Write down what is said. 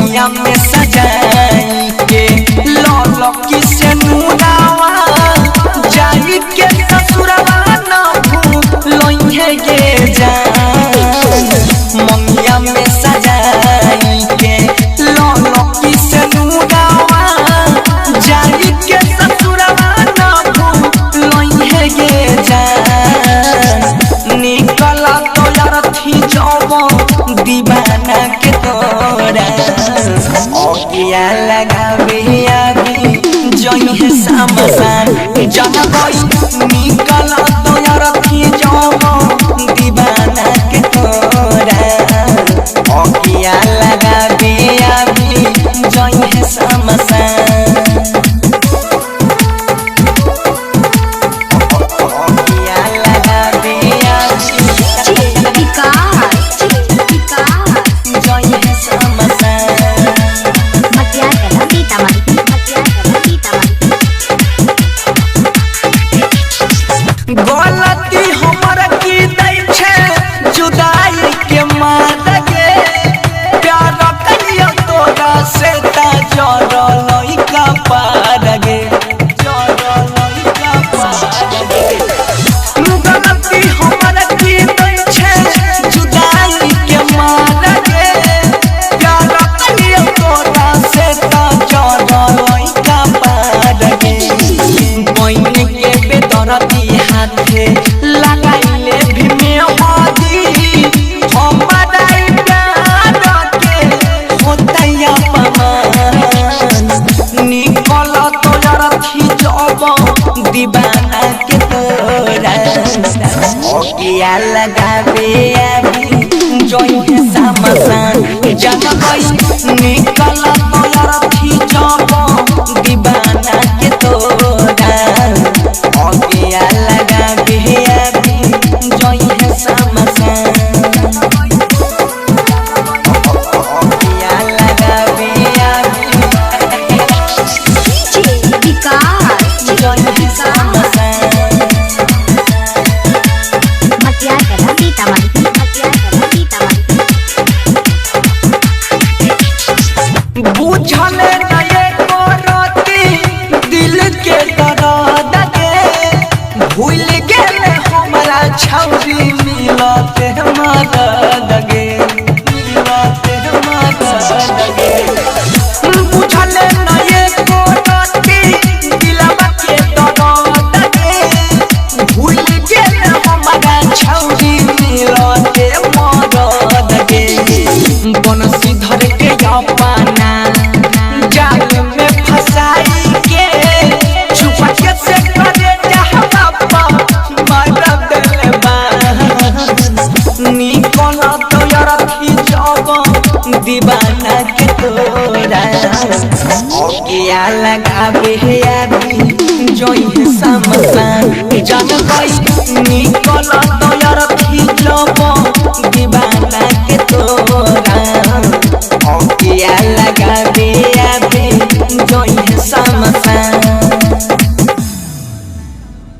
मंगिया में सजाई के लौलो किसे नूरावा जाई के ससुरवा ना भूलोइहे गे जान मंगिया में सजाई के लौलो किसे नूरावा जाई के ससुरवा ना भूलोइहे गे जान निकला तो यार थी जाबो दीवाना के तोरा ओकिया लगावे आगे जइहे समसान जनबई निकला तो यार थी जाबो दीवाना के तोरा ओकिया लगावे आगे जइहे समसान गलती हमर की दै छे जुदाई के मार गे प्यार करियो तोरा से ता जरलई का पार गे जरलई का पार गे गलती हमर की दै छे जुदाई के मार गे प्यार करियो तोरा से ता जरलई का पार गे कोइन के बेदरती हाथे लगाइले भी में होदी हम बड़ाई प्यार के होतैया पमान निकल तो यार थी जब दीवाना के तोरा ओकिया लगावे आगे जइहे समसान जनबई निकल तो यार थी जब दीवाना के तोरा ओकिया लगावे आगे जइहे समसान ओकिया लगावे आगे जइहे समसान बुझल नए करती दिल के दर्द के भूल गेले हमरा छौरी मिलते मदद गे मिलते मदद गे बुझल नए करती दिलवा के दर्द के भूल गेले हमरा छौरी मिलते मदद गे बनसी धर के अपना जाल में फसाई के छुपा के से करे चाहता मरब दिल निकल तो यार थी जब दीवाना के तोरा ओकिया लगावे आगे जइहे समसान जनबई निकल तो यार थी जब दीवाना